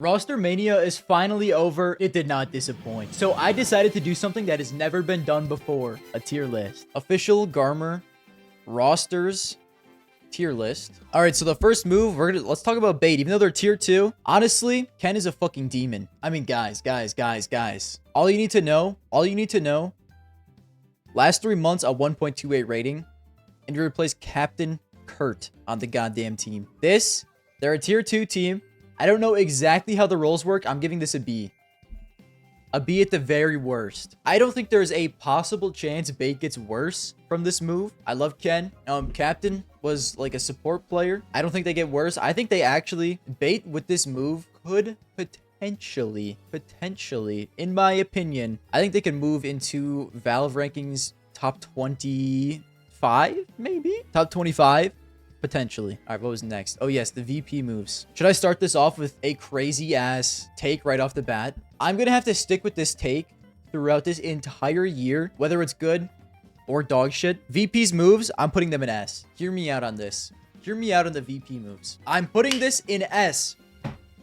Rostermania is finally over. It did not disappoint. So I decided to do something that has never been done before. A tier list. Official Garmer rosters tier list. All right, so the first move, let's talk about bait. Even though they're tier 2, honestly, Ken is a fucking demon. I mean, guys. All you need to know, last 3 months, a 1.28 rating, and you replace Captain Kurt on the goddamn team. They're a tier 2 team. I don't know exactly how the roles work. I'm giving this a B. A B at the very worst. I don't think there's a possible chance bait gets worse from this move. I love Ken. Captain was like a support player. I don't think they get worse. I think they actually, bait with this move could potentially, in my opinion, I think they could move into Valve rankings top 25, maybe? Top 25? Potentially. All right, what was next? Oh, yes, the VP moves. Should I start this off with a crazy-ass take right off the bat? I'm going to have to stick with this take throughout this entire year, whether it's good or dog shit. VP's moves, I'm putting them in S. Hear me out on this. Hear me out on the VP moves. I'm putting this in S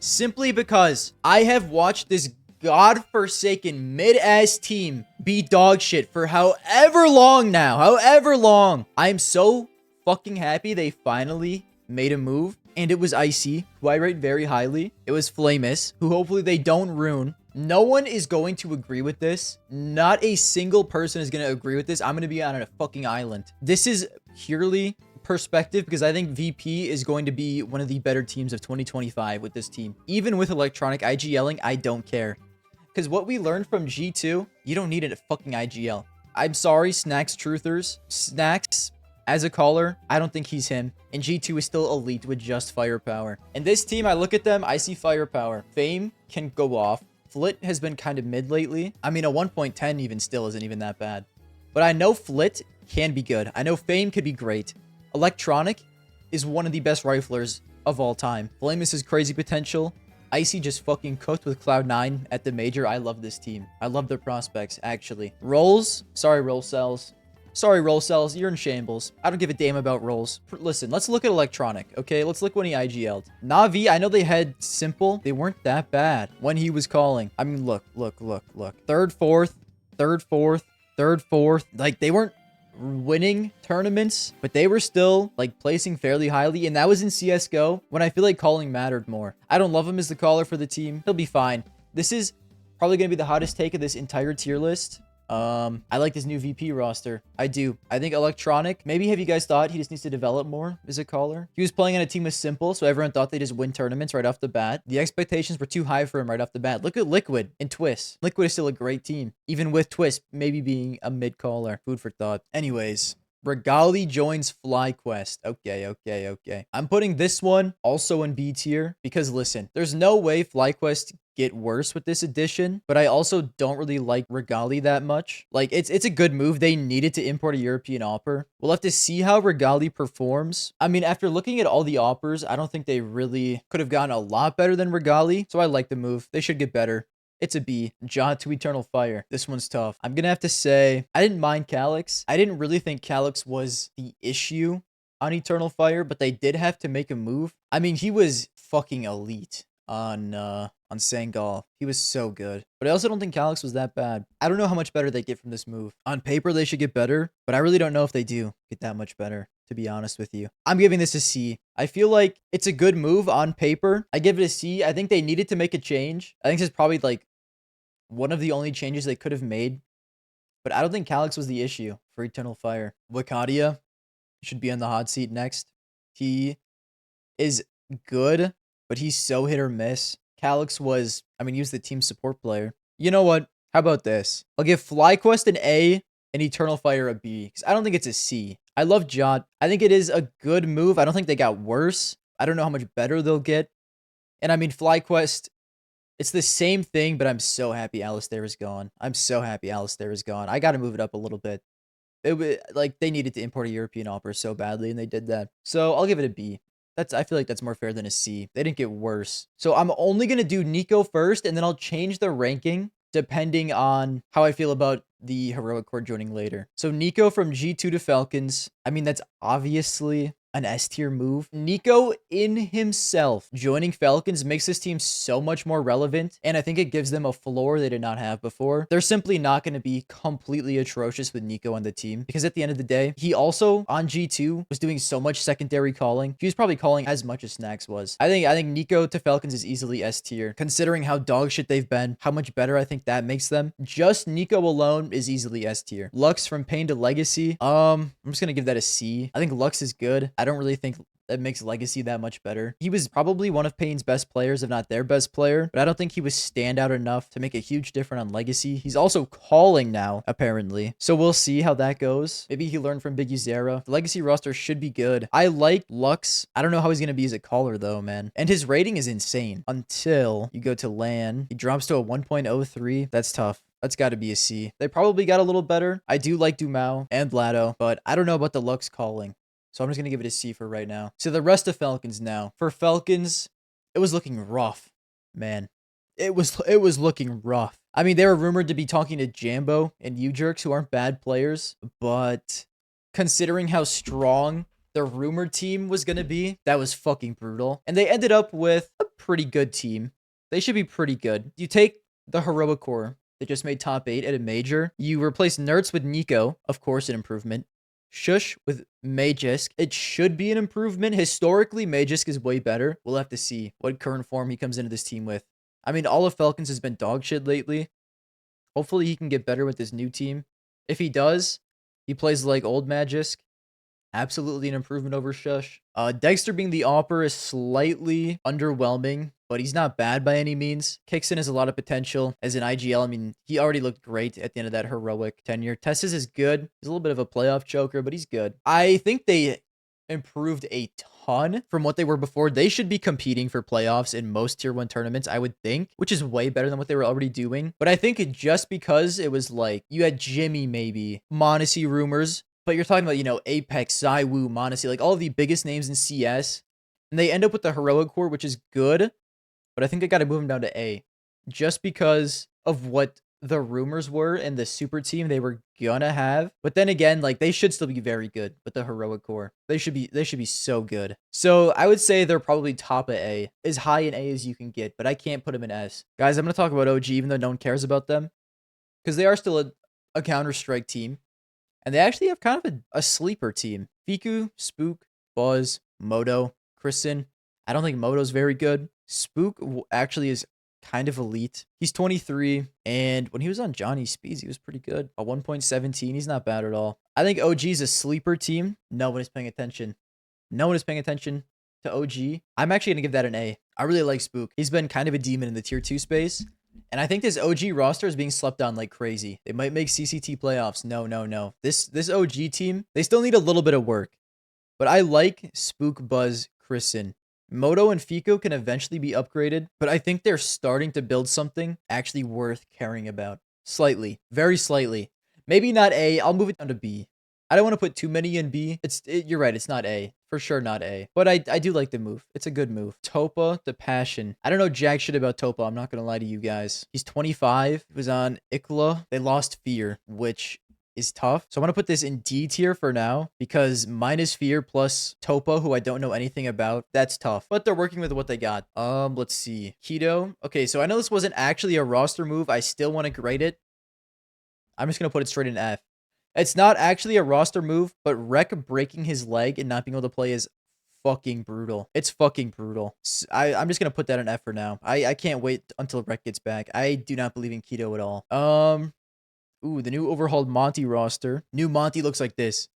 simply because I have watched this godforsaken mid-ass team be dog shit for however long now. However long. I'm so fucking happy they finally made a move, and it was Icy, who I rate very highly. It was Flamus, who hopefully they don't ruin. No one is going to agree with this. Not a single person is going to agree with this. I'm going to be on a fucking island. This is purely perspective because I think VP is going to be one of the better teams of 2025 with this team. Even with electronic IGLing, I don't care. Because what we learned from G2, you don't need a fucking IGL. I'm sorry, Snacks Truthers. Snacks, as a caller, I don't think he's him. And G2 is still elite with just firepower. And this team, I look at them, I see firepower. Fame can go off. Flit has been kind of mid lately. I mean, a 1.10 even still isn't even that bad. But I know Flit can be good. I know Fame could be great. Electronic is one of the best riflers of all time. Flamus is crazy potential. Icy just fucking cooked with Cloud9 at the major. I love this team. I love their prospects, actually. Rolls. Sorry, roll cells. Sorry, roll cells. You're in shambles. I don't give a damn about rolls. Listen, let's look at Electronic, okay? Let's look when he IGL'd. Na'Vi, I know they had Simple. They weren't that bad when he was calling. I mean, look. Third, fourth. Like, they weren't winning tournaments, but they were still, like, placing fairly highly, and that was in CSGO when I feel like calling mattered more. I don't love him as the caller for the team. He'll be fine. This is probably going to be the hottest take of this entire tier list. I like this new VP roster. I do. I think Electronic, maybe have you guys thought he just needs to develop more as a caller? He was playing on a team with Simple, so everyone thought they just win tournaments right off the bat. The expectations were too high for him right off the bat. Look at Liquid and Twist. Liquid is still a great team, even with Twist maybe being a mid caller. Food for thought. Anyways, Regali joins Flyquest. Okay. I'm putting this one also in B tier because listen, there's no way Flyquest get worse with this edition, but I also don't really like Regali that much. Like, it's a good move. They needed to import a European opper. We'll have to see how Regali performs. I mean, after looking at all the oppers, I don't think they really could have gotten a lot better than Regali, so I like the move. They should get better. It's a B. Jot to Eternal Fire. This one's tough. I'm gonna have to say, I didn't mind Calyx. I didn't really think Calyx was the issue on Eternal Fire, but they did have to make a move. I mean, he was fucking elite on Sangal. He was so good. But I also don't think Calyx was that bad. I don't know how much better they get from this move. On paper, they should get better, but I really don't know if they do get that much better, to be honest with you. I'm giving this a C. I feel like it's a good move on paper. I give it a C. I think they needed to make a change. I think this is probably like one of the only changes they could have made. But I don't think Calyx was the issue for Eternal Fire. Wakadia should be on the hot seat next. He is good, but he's so hit or miss. Calyx was, I mean, he was the team support player. You know what? How about this? I'll give Flyquest an A and Eternal Fire a B, because I don't think it's a C. I love Jot. I think it is a good move. I don't think they got worse. I don't know how much better they'll get. And I mean, Flyquest, it's the same thing, but I'm so happy Alistair is gone. I'm so happy Alistair is gone. I got to move it up a little bit. Like, they needed to import a European opera so badly, and they did that. So I'll give it a B. I feel like that's more fair than a C. They didn't get worse. So I'm only going to do Niko first, and then I'll change the ranking depending on how I feel about the Heroic Core joining later. So Niko from G2 to Falcons. I mean, that's obviously an S tier move. Niko in himself joining Falcons makes this team so much more relevant, and I think it gives them a floor they did not have before. They're simply not going to be completely atrocious with Niko on the team, because at the end of the day, he also on G2 was doing so much secondary calling. He was probably calling as much as Snacks was. I think Niko to Falcons is easily S tier, considering how dog shit they've been, how much better I think that makes them. Just Niko alone is easily S tier. Lux from Pain to Legacy. I'm just gonna give that a C. I think Lux is good. I don't really think that makes Legacy that much better. He was probably one of Pain's best players, if not their best player, but I don't think he was standout enough to make a huge difference on Legacy. He's also calling now, apparently. So we'll see how that goes. Maybe he learned from Big Uzera. The Legacy roster should be good. I like Lux. I don't know how he's going to be as a caller, though, man. And his rating is insane. Until you go to LAN. He drops to a 1.03. That's tough. That's got to be a C. They probably got a little better. I do like Dumao and Blado, but I don't know about the Lux calling. So I'm just going to give it a C for right now. So the rest of Falcons now. For Falcons, it was looking rough, man. It was looking rough. I mean, they were rumored to be talking to Jambo and U-Jerks, who aren't bad players, but considering how strong the rumored team was going to be, that was fucking brutal. And they ended up with a pretty good team. They should be pretty good. You take the Heroic Core that just made top 8 at a major. You replace Nerds with Niko, of course, an improvement. Shush with Magisk. It should be an improvement. Historically, Magisk is way better. We'll have to see what current form he comes into this team with. I mean, all of Falcons has been dog shit lately. Hopefully, he can get better with this new team. If he does, he plays like old Magisk. Absolutely an improvement over Shush. Dexter being the Opper is slightly underwhelming, but he's not bad by any means. Kixon has a lot of potential as an IGL. I mean, he already looked great at the end of that heroic tenure. Tessis is good. He's a little bit of a playoff choker, but he's good. I think they improved a ton from what they were before. They should be competing for playoffs in most tier 1 tournaments, I would think, which is way better than what they were already doing. But I think just because it was like, you had Jimmy maybe, Monacy rumors, but you're talking about, you know, Apex, Zywoo, Monacy, like all of the biggest names in CS. And they end up with the Heroic Core, which is good. But I think they got to move him down to A. Just because of what the rumors were and the super team they were gonna have. But then again, like they should still be very good with the Heroic Core. They should be so good. So I would say they're probably top of A. As high in A as you can get, but I can't put them in S. Guys, I'm gonna talk about OG even though no one cares about them. Because they are still a Counter-Strike team. And they actually have kind of a sleeper team. Fiku, Spook, Buzz, Moto, Kristen. I don't think Moto's very good. Spook actually is kind of elite. He's 23, and when he was on Johnny Speeds, he was pretty good. A 1.17, he's not bad at all. I think OG's a sleeper team. No one is paying attention. No one is paying attention to OG. I'm actually going to give that an A. I really like Spook. He's been kind of a demon in the tier 2 space. And I think this OG roster is being slept on like crazy. They might make CCT playoffs. No. This OG team, they still need a little bit of work. But I like Spook, Buzz, Kristen. Moto and Fico can eventually be upgraded, but I think they're starting to build something actually worth caring about. Slightly. Very slightly. Maybe not A. I'll move it down to B. I don't want to put too many in B. You're right, it's not A. For sure not A. But I do like the move. It's a good move. Topa, the Passion. I don't know jack shit about Topa. I'm not going to lie to you guys. He's 25. He was on Ikla. They lost Fear, which is tough. So I'm going to put this in D tier for now because minus Fear plus Topa, who I don't know anything about. That's tough. But they're working with what they got. Let's see. Keto. Okay, so I know this wasn't actually a roster move. I still want to grade it. I'm just going to put it straight in F. It's not actually a roster move, but Rek breaking his leg and not being able to play is fucking brutal. It's fucking brutal. I'm just going to put that in F for now. I can't wait until Rek gets back. I do not believe in Keto at all. Ooh, the new overhauled Monte roster. New Monte looks like this.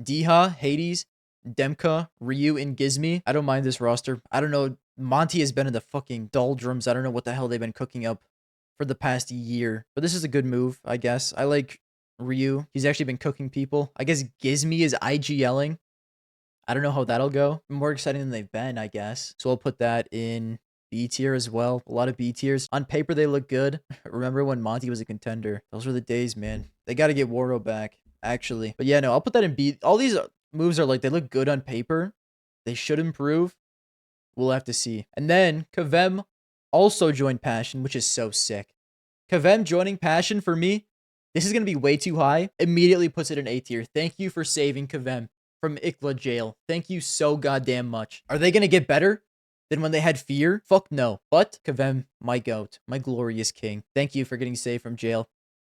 Diha, Hades, Demka, Ryu, and Gizmi. I don't mind this roster. I don't know. Monte has been in the fucking doldrums. I don't know what the hell they've been cooking up for the past year. But this is a good move, I guess. I like Ryu. He's actually been cooking people. I guess Gizmi is IGLing. I don't know how that'll go. More exciting than they've been, I guess. So I'll put that in B tier as well. A lot of B tiers. On paper, they look good. Remember when Monte was a contender? Those were the days, man. They got to get Waro back, actually. But yeah, no, I'll put that in B. All these moves are like, they look good on paper. They should improve. We'll have to see. And then Kvem also joined Passion, which is so sick. Kvem joining Passion for me, this is going to be way too high. Immediately puts it in A tier. Thank you for saving Kvem. from Ikla jail. Thank you so goddamn much. Are they gonna get better than when they had fear? Fuck no. But Kvem, my goat, my glorious king. Thank you for getting saved from jail.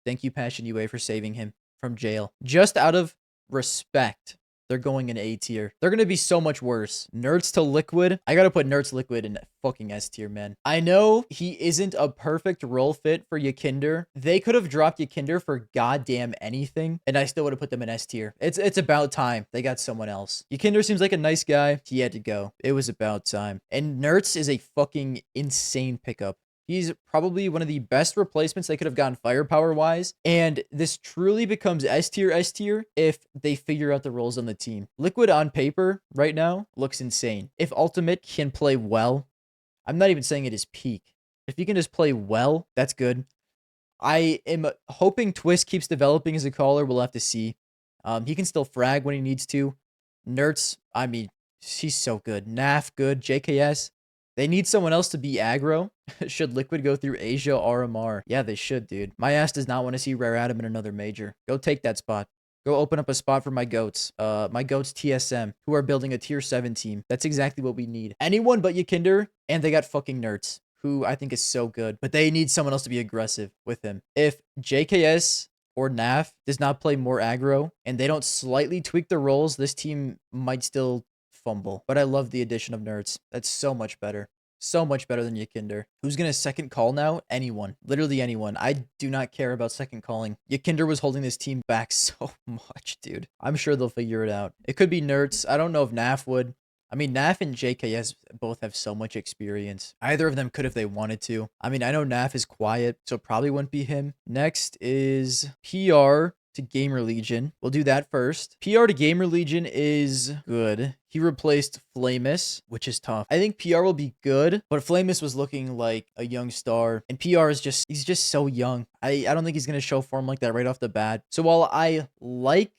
Thank you, Passion UA, for saving him from jail. Just out of respect, they're going in A tier. They're going to be so much worse. Nerds to Liquid. I got to put Nerds Liquid in fucking S tier, man. I know he isn't a perfect role fit for Yakinder. They could have dropped Yakinder for goddamn anything, and I still would have put them in S tier. It's about time they got someone else. Yakinder seems like a nice guy. He had to go. It was about time. And Nerds is a fucking insane pickup. He's probably one of the best replacements they could have gotten firepower-wise, and this truly becomes S tier if they figure out the roles on the team. Liquid on paper right now looks insane. If Ultimate can play well, I'm not even saying it is peak. If he can just play well, that's good. I am hoping Twist keeps developing as a caller. We'll have to see. He can still frag when he needs to. Nerts, I mean, he's so good. Naf, good. JKS. They need someone else to be aggro. Should Liquid go through Asia RMR? Yeah, they should, dude. My ass does not want to see Rare Adam in another major. Go take that spot. Go open up a spot for my goats. My goats TSM, who are building a tier 7 team. That's exactly what we need. Anyone but Yakinder, and they got fucking Nerds, who I think is so good. But they need someone else to be aggressive with him. If JKS or NAF does not play more aggro, and they don't slightly tweak the roles, this team might still fumble. But I love the addition of Nerds. That's so much better. So much better than Yakinder. Who's going to second call now? Anyone. Literally anyone. I do not care about second calling. Yakinder was holding this team back so much, dude. I'm sure they'll figure it out. It could be Nerds. I don't know if Naf would. I mean, Naf and JKS both have so much experience. Either of them could if they wanted to. I mean, I know Naf is quiet, so it probably wouldn't be him. Next is PR to Gamer Legion. We'll do that first. PR to Gamer Legion is good. He replaced Flamus, which is tough. I think PR will be good, but Flamus was looking like a young star, and PR is he's just so young. I don't think he's going to show form like that right off the bat. So while I like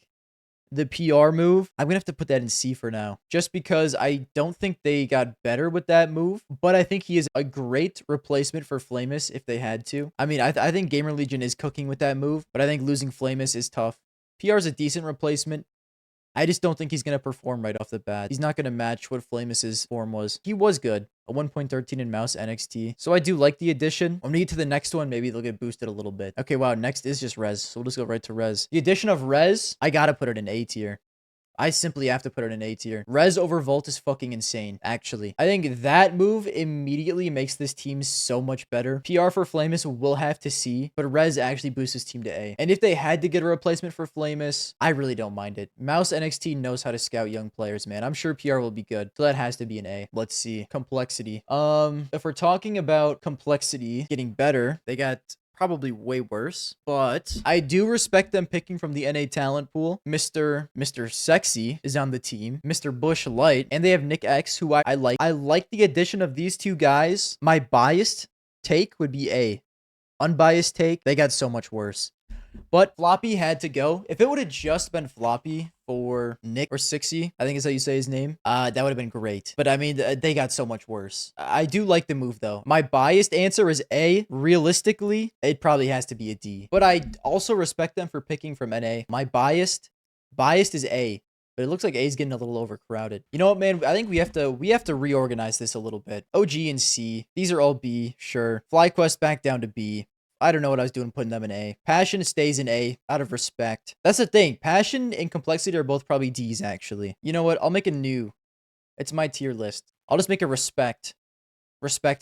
the PR move, I'm going to have to put that in C for now, just because I don't think they got better with that move, but I think he is a great replacement for Flamus if they had to. I mean, I think Gamer Legion is cooking with that move, but I think losing Flamus is tough. PR is a decent replacement. I just don't think he's going to perform right off the bat. He's not going to match what Flamus's form was. He was good. A 1.13 in MOUZ NXT. So I do like the addition. When we get to the next one, maybe they'll get boosted a little bit. Okay, wow. Next is just Rez. So we'll just go right to Rez. The addition of Rez, I got to put it in A tier. I simply have to put it in A tier. Rez over Volt is fucking insane, actually. I think that move immediately makes this team so much better. PR for Flamus will have to see, but Rez actually boosts his team to A. And if they had to get a replacement for Flamus, I really don't mind it. MOUZ NXT knows how to scout young players, man. I'm sure PR will be good, so that has to be an A. Let's see. Complexity. If we're talking about complexity getting better, they got probably way worse, but I do respect them picking from the NA talent pool. Mr. Sexy is on the team, Mr. Bush Light, and they have Nick X, who I like. I like the addition of these two guys. My biased take would be A. Unbiased take, they got so much worse. But Floppy had to go. If it would have just been Floppy for Nick or Sixy, I think is how you say his name, that would have been great. But I mean, they got so much worse. I do like the move though. My biased answer is A. Realistically, it probably has to be a D. But I also respect them for picking from NA. My biased is A. But it looks like A is getting a little overcrowded. You know what, man? I think we have to reorganize this a little bit. OG and C. These are all B, sure. Flyquest back down to B. I don't know what I was doing putting them in A. Passion stays in A out of respect. That's the thing. Passion and Complexity are both probably D's, actually. You know what? I'll make a new. It's my tier list. I'll just make a respect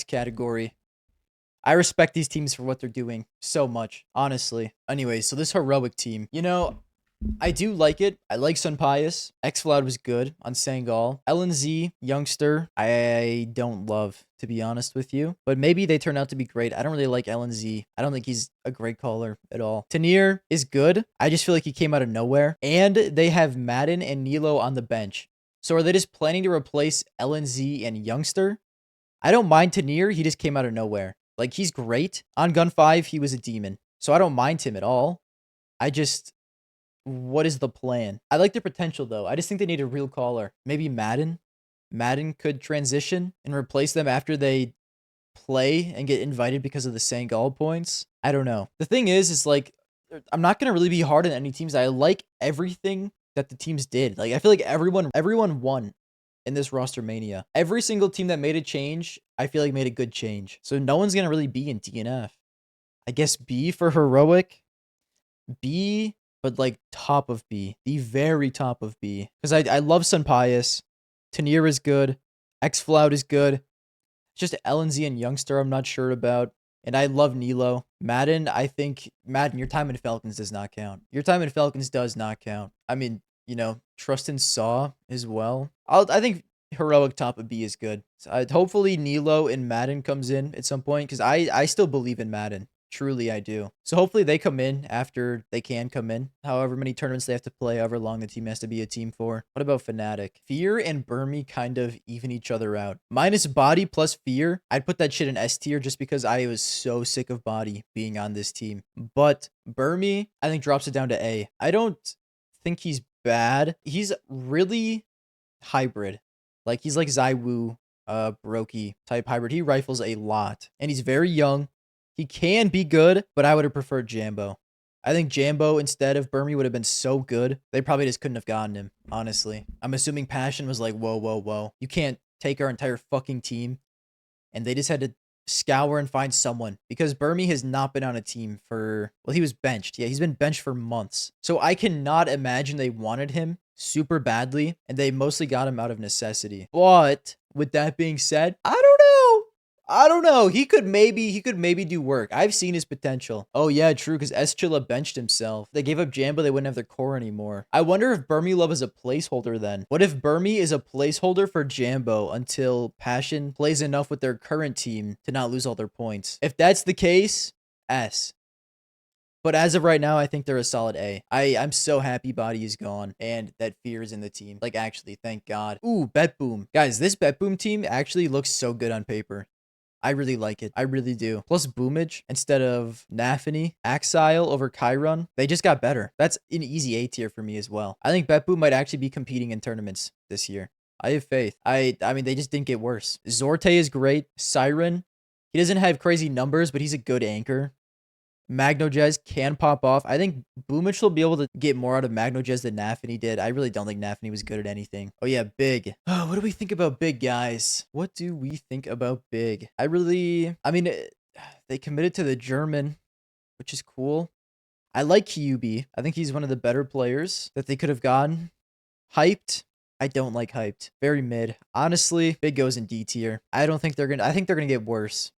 category. I respect these teams for what they're doing so much, honestly. Anyway, so this heroic team. You know, I do like it. I like Sunpius. Xfloud was good on Sangal. LNZ, Youngster, I don't love, to be honest with you. But maybe they turn out to be great. I don't really like LNZ. I don't think he's a great caller at all. Tanir is good. I just feel like he came out of nowhere. And they have Madden and Nilo on the bench. So are they just planning to replace LNZ and Youngster? I don't mind Tanir. He just came out of nowhere. Like, he's great. On Gun 5, he was a demon. So I don't mind him at all. What is the plan? I like their potential, though. I just think they need a real caller. Maybe Madden. Madden could transition and replace them after they play and get invited because of the Sangal points. I don't know. The thing is like, I'm not going to really be hard on any teams. I like everything that the teams did. Like, I feel like everyone won in this Rostermania. Every single team that made a change, I feel like made a good change. So no one's gonna really be in DNF. I guess B for heroic. B, but like top of B. The very top of B. Because I love Sunpius. Tanir is good. Xflout is good. Just LNZ and Youngster I'm not sure about. And I love Nilo. Madden, I think, Madden, your time in Falcons does not count. Your time in Falcons does not count. I mean, you know, Trust and Saw as well. I think heroic top of B is good. So hopefully Nilo in Madden comes in at some point, because I still believe in Madden. Truly, I do. So hopefully they come in after they can come in. However many tournaments they have to play, however long the team has to be a team for. What about Fnatic? Fear and Burmy kind of even each other out. Minus Body plus Fear, I'd put that shit in S tier just because I was so sick of Body being on this team. But Burmy, I think drops it down to A. I don't think he's bad. He's really hybrid. Like, he's like Zywoo, Brokey type hybrid. He rifles a lot. And he's very young. He can be good, but I would have preferred Jambo. I think Jambo instead of Burmy would have been so good. They probably just couldn't have gotten him, honestly. I'm assuming Passion was like, whoa, whoa, whoa. You can't take our entire fucking team. And they just had to scour and find someone. Because Burmy has not been on a team for... Well, he was benched. Yeah, he's been benched for months. So I cannot imagine they wanted him super badly. And they mostly got him out of necessity. But with that being said, I don't know. He could maybe do work. I've seen his potential. Oh yeah, true, because Eschilla benched himself. They gave up Jambo, they wouldn't have their core anymore. I wonder if Burmy Love is a placeholder then. What if Burmy is a placeholder for Jambo until Passion plays enough with their current team to not lose all their points? If that's the case, S. But as of right now, I think they're a solid A. I'm so happy Body is gone and that Fear is in the team. Like, actually, thank God. Ooh, BetBoom. Guys, this BetBoom team actually looks so good on paper. I really like it. I really do. Plus Boomage instead of Nafany. Axile over Chiron. They just got better. That's an easy A tier for me as well. I think BetBoom might actually be competing in tournaments this year. I have faith. I mean, they just didn't get worse. Zorte is great. Siren. He doesn't have crazy numbers, but he's a good anchor. Magnojez can pop off. I think Boomich will be able to get more out of Magnojez than Nafany did. I really don't think Nafany was good at anything. Oh yeah, Big. Oh, what do we think about Big, guys? What do we think about Big? I mean, they committed to the German, which is cool. I like QB. I think he's one of the better players that they could have gotten. Hyped. I don't like Hyped. Very mid. Honestly, Big goes in D tier. I think they're gonna get worse.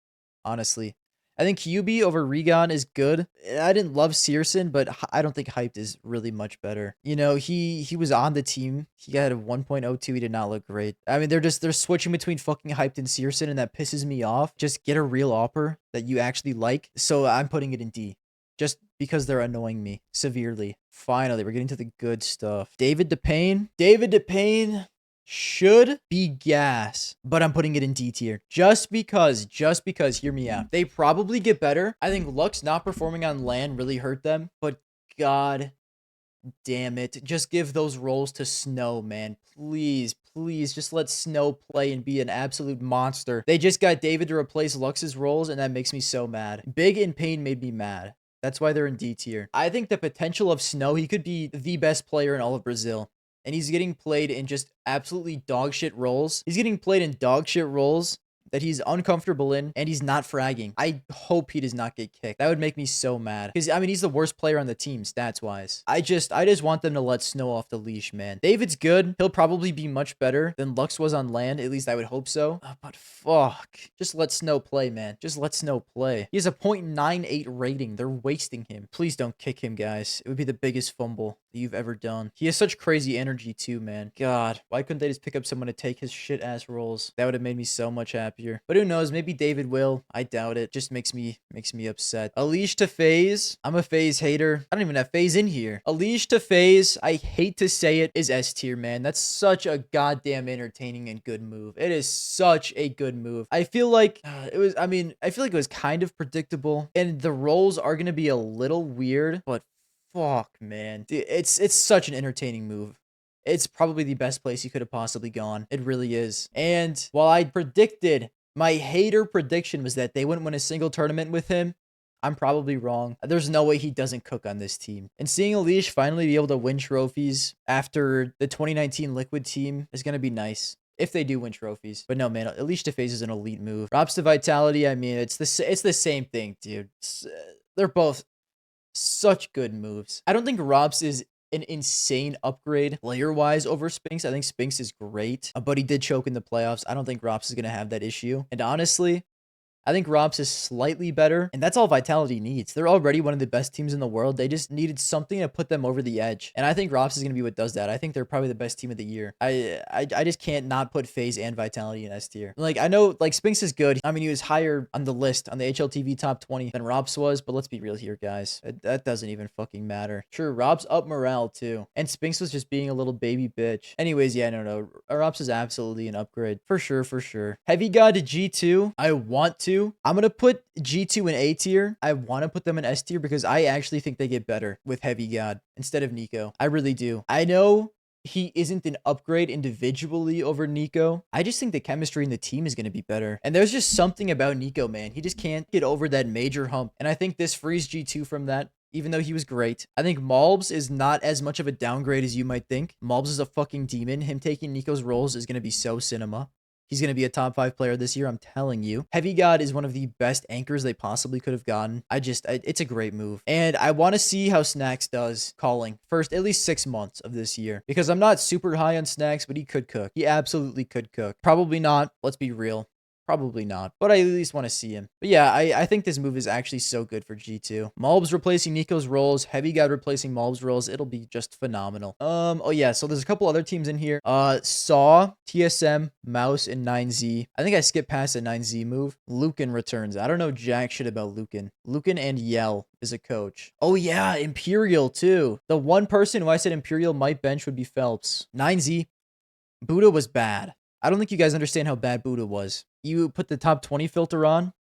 Honestly. I think QB over Regon is good. I didn't love Searson, but I don't think Hyped is really much better. You know, he was on the team. He got a 1.02. He did not look great. I mean, they're switching between fucking Hyped and Searson, and that pisses me off. Just get a real AWPer that you actually like. So I'm putting it in D. Just because they're annoying me severely. Finally, we're getting to the good stuff. David DePayne. David DePayne should be gas, but I'm putting it in D tier. Just because, hear me out. They probably get better. I think Lux not performing on LAN really hurt them, but god damn it. Just give those roles to Snow, man. Please, just let Snow play and be an absolute monster. They just got David to replace Lux's roles, and that makes me so mad. Big and Pain made me mad. That's why they're in D tier. I think the potential of Snow, he could be the best player in all of Brazil. And he's getting played in just absolutely dog shit roles. He's getting played in dog shit roles that he's uncomfortable in, and he's not fragging. I hope he does not get kicked. That would make me so mad. Because, I mean, he's the worst player on the team, stats-wise. I just want them to let Snow off the leash, man. David's good. He'll probably be much better than Lux was on LAN. At least I would hope so. But fuck. Just let Snow play, man. Just let Snow play. He has a 0.98 rating. They're wasting him. Please don't kick him, guys. It would be the biggest fumble that you've ever done. He has such crazy energy, too, man. God. Why couldn't they just pick up someone to take his shit-ass roles? That would have made me so much happier. But who knows? Maybe David will. I doubt it. Just makes me upset. Alish to Faze. I'm a Faze hater. I don't even have Faze in here. Alish to Faze. I hate to say it, is S tier, man. That's such a goddamn entertaining and good move. It is such a good move. I feel like I feel like it was kind of predictable, and the roles are gonna be a little weird, but fuck, man. Dude, it's such an entertaining move. It's probably the best place he could have possibly gone. It really is. And while I predicted, my hater prediction was that they wouldn't win a single tournament with him, I'm probably wrong. There's no way he doesn't cook on this team. And seeing Elish finally be able to win trophies after the 2019 Liquid team is going to be nice. If they do win trophies. But no, man, Elish to Faze is an elite move. Robs to Vitality, I mean, it's the same thing, dude. They're both such good moves. I don't think Robs is an insane upgrade player-wise over Spinks. I think Spinks is great, but he did choke in the playoffs. I don't think Robs is going to have that issue. And honestly, I think Robs is slightly better, and that's all Vitality needs. They're already one of the best teams in the world. They just needed something to put them over the edge, and I think Robs is going to be what does that. I think they're probably the best team of the year. I just can't not put Faze and Vitality in S tier. Like, I know, like, Spinks is good. I mean, he was higher on the list, on the HLTV top 20 than Robs was, but let's be real here, guys. That doesn't even fucking matter. Sure, Robs up morale, too, and Spinks was just being a little baby bitch. Anyways, yeah, no. Robs is absolutely an upgrade. For sure, for sure. Heavy God to G2. I want to. I'm going to put G2 in A tier. I want to put them in S tier because I actually think they get better with Heavy God instead of Niko. I really do. I know he isn't an upgrade individually over Niko. I just think the chemistry in the team is going to be better. And there's just something about Niko, man. He just can't get over that major hump. And I think this frees G2 from that. Even though he was great. I think MOUZ is not as much of a downgrade as you might think. MOUZ is a fucking demon. Him taking Niko's roles is going to be so cinema. He's going to be a top 5 player this year, I'm telling you. Heavy God is one of the best anchors they possibly could have gotten. It's a great move. And I want to see how Snacks does calling first at least 6 months of this year. Because I'm not super high on Snacks, but he could cook. He absolutely could cook. Probably not. Let's be real. Probably not, but I at least want to see him. But yeah, I think this move is actually so good for G2. MOUZ replacing Niko's roles, Heavy God replacing MOUZ roles. It'll be just phenomenal. Oh yeah, so there's a couple other teams in here. Saw, TSM, MOUZ, and 9Z. I think I skipped past the 9Z move. Lucan returns. I don't know jack shit about Lucan. Lucan and Yell is a coach. Oh yeah, Imperial too. The one person who I said Imperial might bench would be Phelps. 9Z. Buddha was bad. I don't think you guys understand how bad Buddha was. You put the top 20 filter on,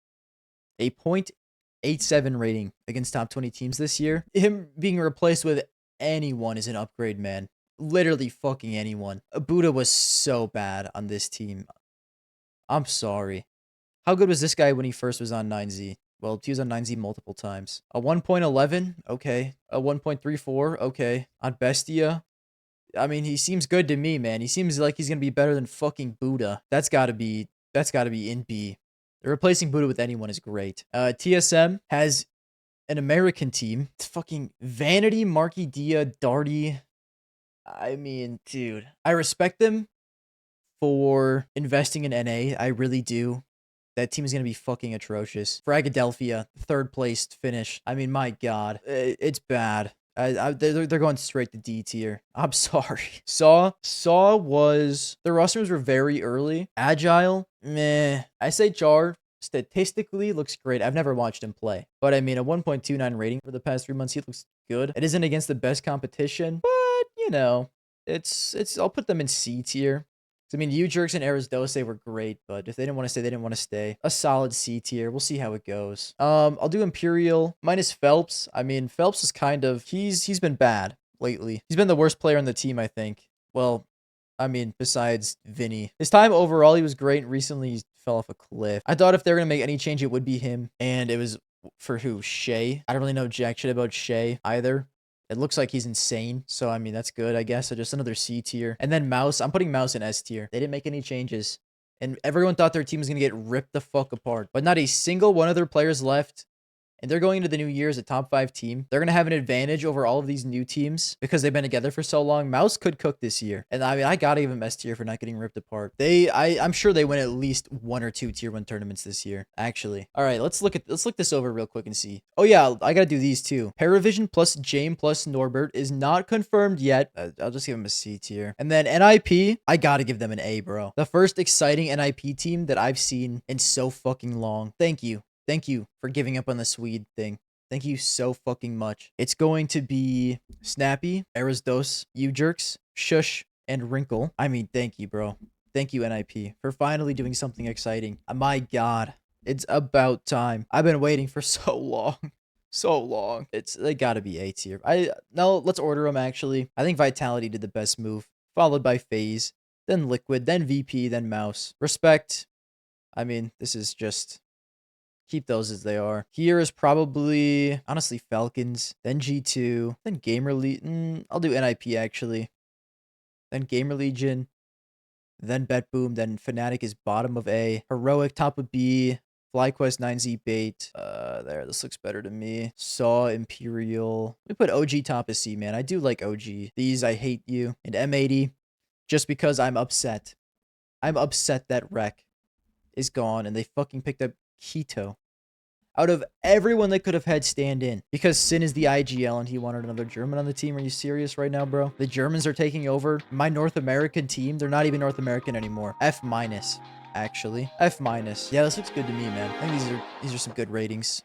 a 0.87 rating against top 20 teams this year. Him being replaced with anyone is an upgrade, man. Literally fucking anyone. Buddha was so bad on this team. I'm sorry. How good was this guy when he first was on 9Z? Well, he was on 9Z multiple times. A 1.11? Okay. A 1.34? Okay. On Bestia? I mean, he seems good to me, man. He seems like he's going to be better than fucking Buddha. That's got to be in B. Replacing Buddha with anyone is great. TSM has an American team. It's fucking Vanity, Marky Dia, Darty. I mean, dude, I respect them for investing in NA. I really do. That team is going to be fucking atrocious. Fragadelphia, third placed finish. I mean, my God, it's bad. They're going straight to D tier. I'm sorry. Saw was... The rosters were very early. Agile, meh. I say Char statistically looks great. I've never watched him play. But I mean, a 1.29 rating for the past 3 months, he looks good. It isn't against the best competition, but, you know, I'll put them in C tier. I mean, U-Jerks and Arisdose were great, but if they didn't want to stay, they didn't want to stay. A solid C tier. We'll see how it goes. I'll do Imperial minus Phelps. I mean, Phelps is kind of... He's been bad lately. He's been the worst player on the team, I think. Well, I mean, besides Vinny. His time overall, he was great. Recently, he fell off a cliff. I thought if they were going to make any change, it would be him. And it was for who? Shay? I don't really know jack shit about Shay either. It looks like he's insane. So, I mean, that's good, I guess. So just another C tier. And then MOUZ. I'm putting MOUZ in S tier. They didn't make any changes. And everyone thought their team was going to get ripped the fuck apart. But not a single one of their players left. And they're going into the new year as a top 5 team. They're going to have an advantage over all of these new teams because they've been together for so long. MOUZ could cook this year. And I mean, I got to give them S tier for not getting ripped apart. I'm sure they win at least 1 or 2 tier 1 tournaments this year, actually. All right, let's look this over real quick and see. Oh yeah, I got to do these too. Parivision plus Jame plus Norbert is not confirmed yet. I'll just give them a C tier. And then NIP, I got to give them an A, bro. The first exciting NIP team that I've seen in so fucking long. Thank you. Thank you for giving up on the Swede thing. Thank you so fucking much. It's going to be Snappy, Arisdose, U-Jerks, Shush, and Wrinkle. I mean, thank you, bro. Thank you, NIP, for finally doing something exciting. My God, it's about time. I've been waiting for so long. So long. They gotta be A tier. No, let's order them, actually. I think Vitality did the best move, followed by Faze, then Liquid, then VP, then MOUZ. Respect. I mean, this is just... Keep those as they are. Here is probably, honestly, Falcons, then G2, then Gamer Legion. I'll do NIP, actually. Then Gamer Legion, then BetBoom, then Fnatic is bottom of A. Heroic, top of B. Flyquest, 9Z bait. There, this looks better to me. Saw, Imperial. We put OG top of C, man. I do like OG. These, I hate you. And M80, just because I'm upset. I'm upset that Rec is gone and they fucking picked up Keto. Out of everyone they could have had stand in. Because Sin is the IGL and he wanted another German on the team. Are you serious right now, bro? The Germans are taking over my North American team. They're not even North American anymore. F-, actually. F-. Yeah, this looks good to me, man. I think these are some good ratings.